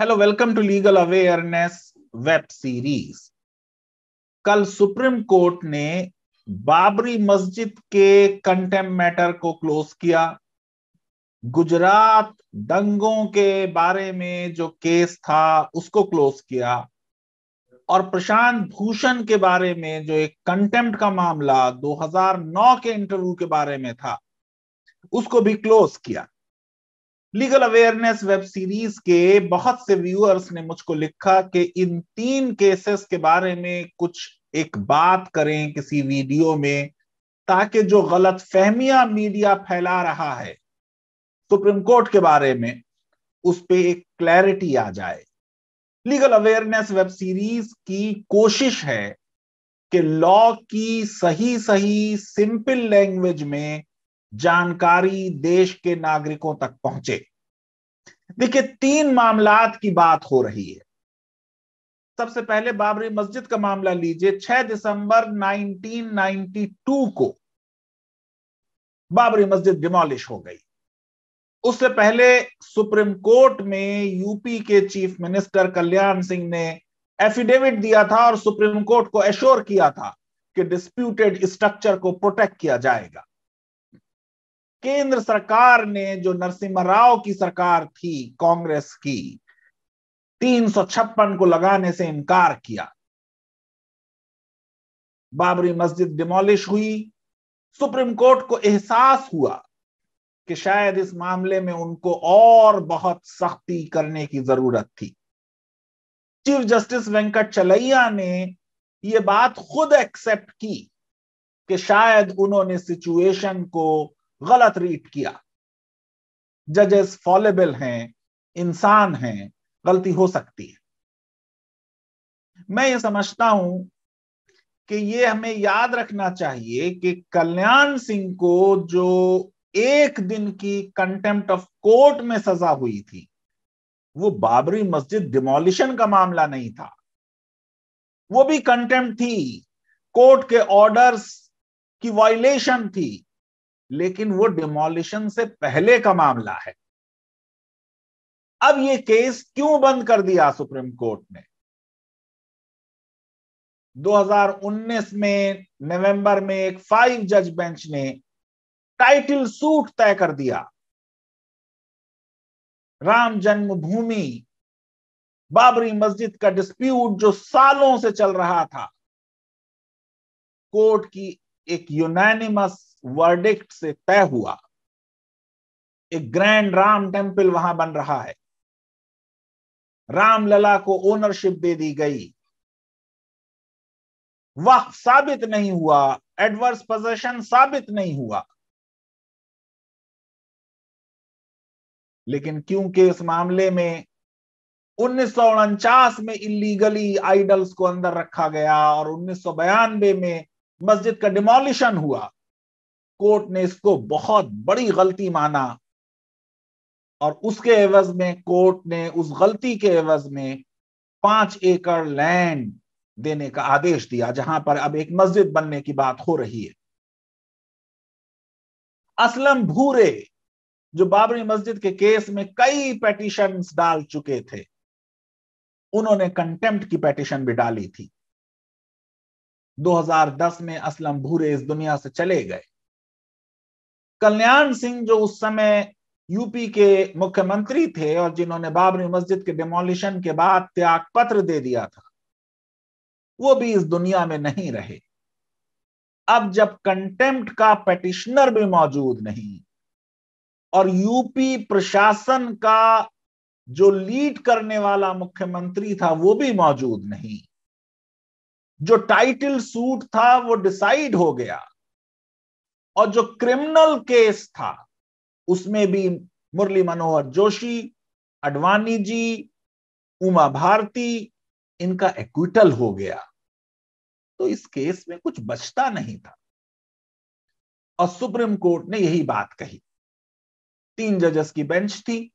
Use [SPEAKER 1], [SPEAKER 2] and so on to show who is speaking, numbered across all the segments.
[SPEAKER 1] Hello, welcome to legal awareness web series. कल Supreme Court ने बाबरी मस्जिद के कंटेम्प्ट मैटर को क्लोज किया। गुजरात दंगों के बारे में जो केस था उसको क्लोज किया और प्रशांत भूषण के बारे में जो एक कंटेम्प्ट का मामला 2009 के इंटरव्यू के बारे में था उसको भी क्लोज किया। लीगल अवेयरनेस वेब सीरीज के बहुत से व्यूअर्स ने मुझको लिखा कि इन तीन केसेस के बारे में कुछ एक बात करें किसी वीडियो में, ताकि जो गलत फहमियां मीडिया फैला रहा है सुप्रीम कोर्ट के बारे में उस पे एक क्लैरिटी आ जाए। लीगल अवेयरनेस वेब सीरीज की कोशिश है कि लॉ की सही सही सिंपल लैंग्वेज में जानकारी देश के नागरिकों तक पहुंचे। देखिए, तीन मामलात की बात हो रही है। सबसे पहले बाबरी मस्जिद का मामला लीजिए। 6 दिसंबर 1992 को बाबरी मस्जिद डिमोलिश हो गई। उससे पहले सुप्रीम कोर्ट में यूपी के चीफ मिनिस्टर कल्याण सिंह ने एफिडेविट दिया था और सुप्रीम कोर्ट को एश्योर किया था कि डिस्प्यूटेड स्ट्रक्चर को प्रोटेक्ट किया जाएगा। केंद्र सरकार ने, जो नरसिम्हा राव की सरकार थी कांग्रेस की, 356 को लगाने से इनकार किया। बाबरी मस्जिद डिमोलिश हुई। सुप्रीम कोर्ट को एहसास हुआ कि शायद इस मामले में उनको और बहुत सख्ती करने की जरूरत थी। चीफ जस्टिस वेंकट चलैया ने यह बात खुद एक्सेप्ट की कि शायद उन्होंने सिचुएशन को गलत रीड किया। जजेस फॉलेबल हैं, इंसान हैं, गलती हो सकती है। मैं ये समझता हूं कि ये हमें याद रखना चाहिए कि कल्याण सिंह को जो एक दिन की कंटेम्प्ट ऑफ कोर्ट में सजा हुई थी वो बाबरी मस्जिद डिमोलिशन का मामला नहीं था। वो भी कंटेम्प्ट थी, कोर्ट के ऑर्डर्स की वायलेशन थी, लेकिन वो डिमोलिशन से पहले का मामला है। अब ये केस क्यों बंद कर दिया सुप्रीम कोर्ट ने? 2019 में नवंबर में एक 5 जज बेंच ने टाइटल सूट तय कर दिया। राम जन्मभूमि बाबरी मस्जिद का डिस्प्यूट जो सालों से चल रहा था, कोर्ट की एक यूनानिमस वर्डिक्ट से तय हुआ। एक ग्रैंड राम टेम्पल वहां बन रहा है, रामलला को ओनरशिप दे दी गई, वक्फ साबित नहीं हुआ, एडवर्स पोजेशन साबित नहीं हुआ। लेकिन क्योंकि इस मामले में 1949 में इलीगली आइडल्स को अंदर रखा गया और 1992 में मस्जिद का डिमोलिशन हुआ, कोर्ट ने इसको बहुत बड़ी गलती माना और उसके एवज में कोर्ट ने उस गलती के एवज में 5 एकड़ लैंड देने का आदेश दिया, जहां पर अब एक मस्जिद बनने की बात हो रही है। असलम भूरे, जो बाबरी मस्जिद के केस में कई पेटिशंस डाल चुके थे, उन्होंने कंटेम्प्ट की पेटिशन भी डाली थी। 2010 में असलम भूरे इस दुनिया से चले गए। कल्याण सिंह, जो उस समय यूपी के मुख्यमंत्री थे और जिन्होंने बाबरी मस्जिद के डिमोलिशन के बाद त्याग पत्र दे दिया था, वो भी इस दुनिया में नहीं रहे। अब जब कंटेम्प्ट का पेटिशनर भी मौजूद नहीं और यूपी प्रशासन का जो लीड करने वाला मुख्यमंत्री था वो भी मौजूद नहीं, जो टाइटल सूट था वो डिसाइड हो गया और जो क्रिमिनल केस था उसमें भी मुरली मनोहर जोशी, अडवाणी जी, उमा भारती, इनका एक्विटल हो गया, तो इस केस में कुछ बचता नहीं था। और सुप्रीम कोर्ट ने यही बात कही। 3 जजेस की बेंच थी,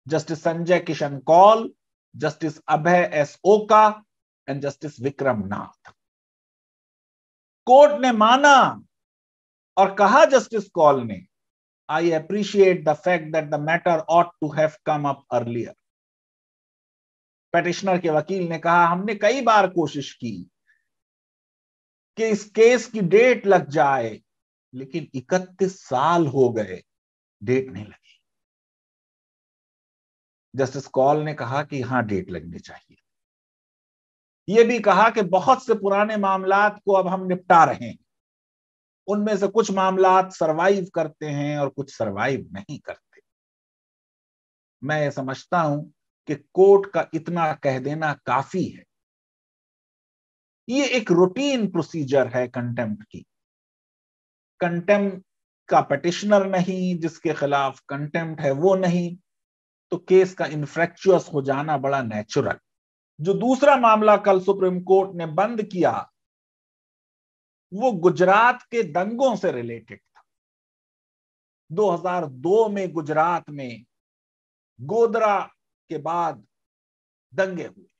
[SPEAKER 1] जस्टिस संजय किशन कौल, जस्टिस अभय एस ओका and justice Vikram Nath. Court ने माना और कहा जस्टिस कौल ने, I appreciate the fact that the matter ought to have come up earlier. Petitioner के वकील ने कहा, हमने कई बार कोशिश की कि इस केस की डेट लग जाए, लेकिन 31 साल हो गए, डेट नहीं लगी। जस्टिस कौल ने कहा कि हां, डेट लगनी चाहिए। यह भी कहा कि बहुत से पुराने मामलात को अब हम निपटा रहे हैं, उनमें से कुछ मामलात सरवाइव करते हैं और कुछ सरवाइव नहीं करते। मैं ये समझता हूं कि कोर्ट का इतना कह देना काफी है। ये एक रूटीन प्रोसीजर है कंटेम्प्ट की। कंटेम्प्ट का पिटिशनर नहीं, जिसके खिलाफ कंटेम्प्ट है वो नहीं, तो केस का इनफ्रैक्चुअस हो जाना बड़ा नेचुरल। जो दूसरा मामला कल सुप्रीम कोर्ट ने बंद किया, वो गुजरात के दंगों से रिलेटेड था। 2002 में गुजरात में गोधरा के बाद दंगे हुए।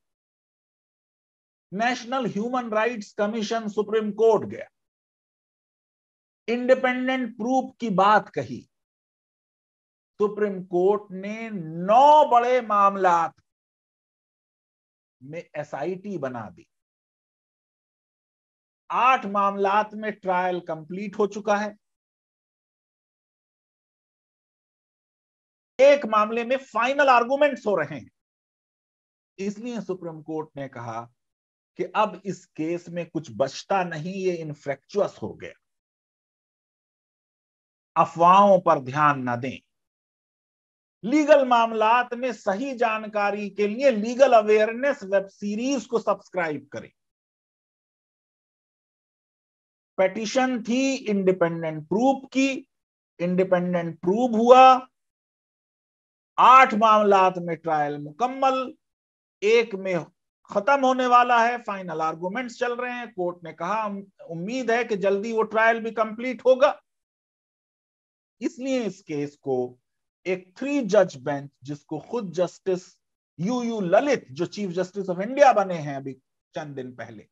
[SPEAKER 1] National human rights commission supreme court गया, इंडिपेंडेंट प्रूफ की बात कही। सुप्रीम कोर्ट ने 9 बड़े मामलात में एसआईटी बना दी। 8 मामलात में ट्रायल कंप्लीट हो चुका है। एक मामले में फाइनल आर्गुमेंट्स हो रहे हैं। इसलिए सुप्रीम कोर्ट ने कहा कि अब इस केस में कुछ बचता नहीं, ये इनफ्रैक्चुअस हो गया। अफवाहों पर ध्यान न दें। लीगल मामलात में सही जानकारी के लिए लीगल अवेयरनेस वेब सीरीज को सब्सक्राइब करें। पेटिशन थी इंडिपेंडेंट प्रूफ की, इंडिपेंडेंट प्रूफ हुआ। 8 मामलात में ट्रायल मुकम्मल, एक में खत्म होने वाला है, फाइनल आर्गुमेंट्स चल रहे हैं। कोर्ट ने कहा उम्मीद है कि जल्दी वो ट्रायल भी कंप्लीट होगा। इसलिए इस केस को एक 3 जज बेंच, जिसको खुद जस्टिस यू ललित, जो चीफ जस्टिस ऑफ इंडिया बने हैं अभी चंद दिन पहले,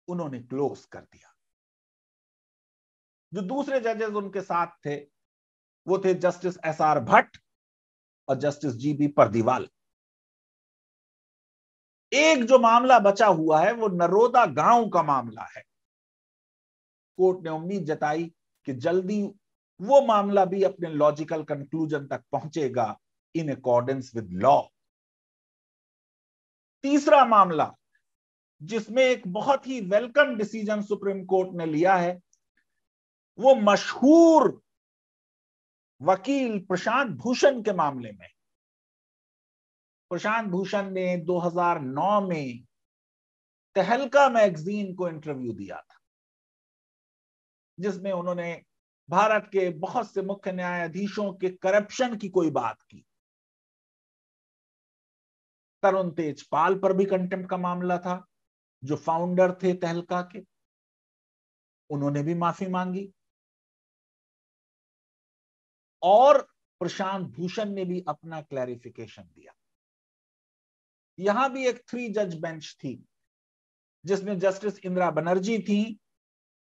[SPEAKER 1] उन्होंने क्लोज कर दिया। जो दूसरे जजेस उनके साथ थे, वो थे जस्टिस SR भट्ट और जस्टिस GB परदीवाल। एक जो मामला बचा हुआ है वो नरोदा गांव का मामला है। कोर्ट ने उम्मीद जताई कि जल्दी वो मामला भी अपने लॉजिकल कंक्लूजन तक पहुंचेगा इन अकॉर्डेंस विद लॉ। तीसरा मामला, जिसमें एक बहुत ही वेलकम डिसीजन सुप्रीम कोर्ट ने लिया है, वो मशहूर वकील प्रशांत भूषण के मामले में। प्रशांत भूषण ने 2009 में तहलका मैगजीन को इंटरव्यू दिया था, जिसमें उन्होंने भारत के बहुत से मुख्य न्यायाधीशों के करप्शन की कोई बात की। तरुण तेजपाल पर भी कंटेम्प्ट का मामला था, जो फाउंडर थे तहलका के, उन्होंने भी माफी मांगी। और प्रशांत भूषण ने भी अपना क्लैरिफिकेशन दिया। यहां भी एक 3 जज बेंच थी, जिसमें जस्टिस इंदिरा बनर्जी थी,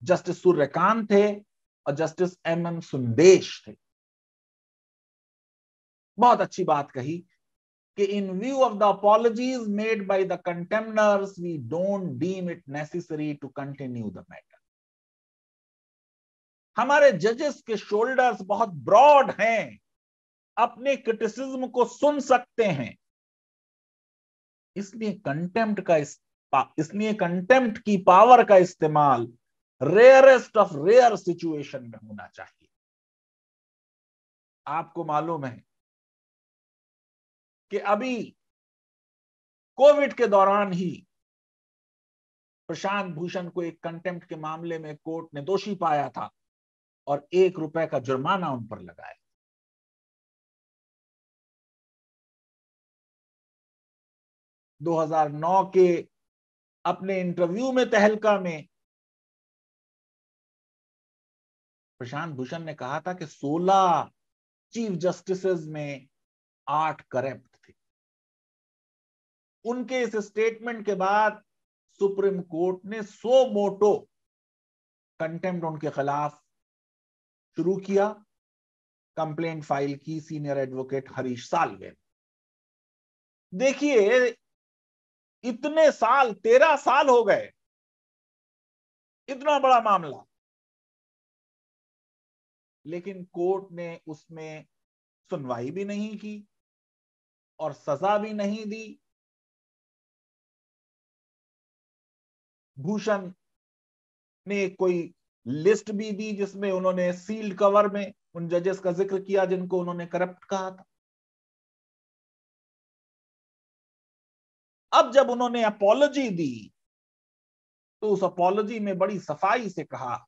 [SPEAKER 1] जस्टिस सूर्यकांत थे और जस्टिस MM सुंदेश थे। बहुत अच्छी बात कही कि in view of the apologies made by the contemners, we don't deem it necessary to continue the matter. हमारे जजेस के शोल्डर्स बहुत ब्रॉड हैं, अपने क्रिटिसिज्म को सुन सकते हैं। इसलिए कंटेम्प्ट की पावर का इस्तेमाल रेयरेस्ट ऑफ रेयर सिचुएशन में होना चाहिए। आपको मालूम है कि अभी कोविड के दौरान ही प्रशांत भूषण को एक कंटेम्प्ट के मामले में कोर्ट ने दोषी पाया था और ₹1 का जुर्माना उन पर लगाया। – 2009 के अपने इंटरव्यू में तहलका में प्रशांत भूषण ने कहा था कि 16 चीफ जस्टिसेस में 8 करप्ट थे। उनके इस स्टेटमेंट के बाद सुप्रीम कोर्ट ने सो मोटो कंटेम्प्ट उनके खिलाफ शुरू किया, कंप्लेंट फाइल की सीनियर एडवोकेट हरीश साल्वे। देखिए, इतने साल, 13 साल हो गए, इतना बड़ा मामला, लेकिन कोर्ट ने उसमें सुनवाई भी नहीं की और सजा भी नहीं दी। भूषण ने कोई लिस्ट भी दी जिसमें उन्होंने सील्ड कवर में उन जजेस का जिक्र किया जिनको उन्होंने करप्ट कहा था। अब जब उन्होंने अपॉलॉजी दी तो उस अपॉलॉजी में बड़ी सफाई से कहा,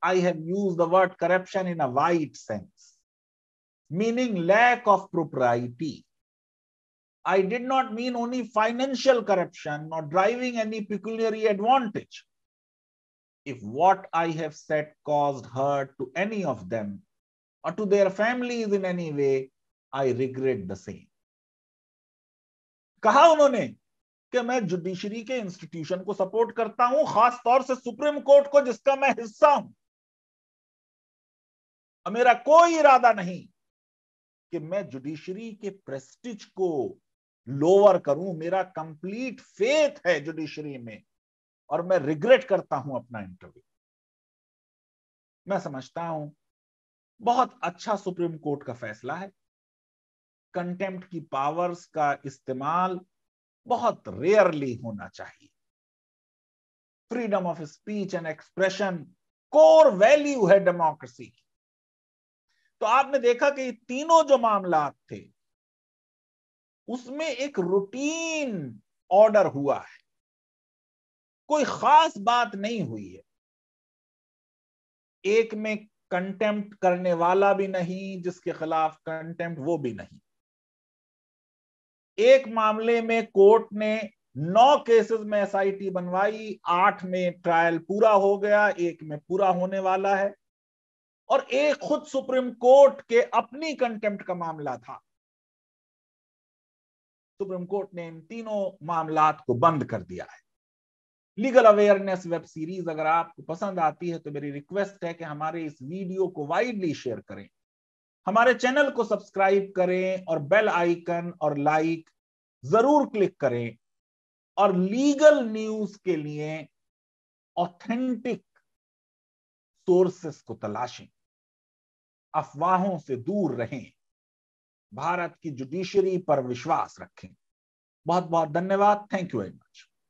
[SPEAKER 1] I have used the word corruption in a wide sense, meaning lack of propriety. I did not mean only financial corruption or driving any pecuniary advantage. If what I have said caused hurt to any of them or to their families in any way, I regret the same. कहा उन्होंने कि मैं judiciary के institution को support करता हूं, खास तौर से सुप्रीम कोर्ट को जिसका मैं हिस्सा हूं, और मेरा कोई इरादा नहीं कि मैं जुडिशरी के प्रेस्टिज को लोअर करूं। मेरा कंप्लीट फेथ है जुडिशरी में और मैं रिग्रेट करता हूं अपना इंटरव्यू। मैं समझता हूं बहुत अच्छा सुप्रीम कोर्ट का फैसला है। कंटेम्प्ट की पावर्स का इस्तेमाल बहुत रेयरली होना चाहिए। Freedom of speech and expression core value है डेमोक्रेसी की। तो आपने देखा कि तीनों जो मामला थे उसमें एक रूटीन ऑर्डर हुआ है, कोई खास बात नहीं हुई है। एक में कंटेम्प्ट करने वाला भी नहीं, जिसके खिलाफ कंटेम्प्ट वो भी नहीं। एक मामले में कोर्ट ने 9 केसेस में एसआईटी बनवाई, 8 में ट्रायल पूरा हो गया, एक में पूरा होने वाला है, और एक खुद सुप्रीम कोर्ट के अपनी कंटेम्प्ट का मामला था। सुप्रीम कोर्ट ने इन तीनों मामलात को बंद कर दिया है। लीगल अवेयरनेस वेब सीरीज अगर आपको पसंद आती है तो मेरी रिक्वेस्ट है कि हमारे इस वीडियो को वाइडली शेयर करें, हमारे चैनल को सब्सक्राइब करें और बेल आइकन और लाइक जरूर क्लिक करें, और लीगल न्यूज के लिए ऑथेंटिक सोर्सेस को तलाशें, अफवाहों से दूर रहें, भारत की जुडिशरी पर विश्वास रखें। बहुत बहुत धन्यवाद। Thank you very much.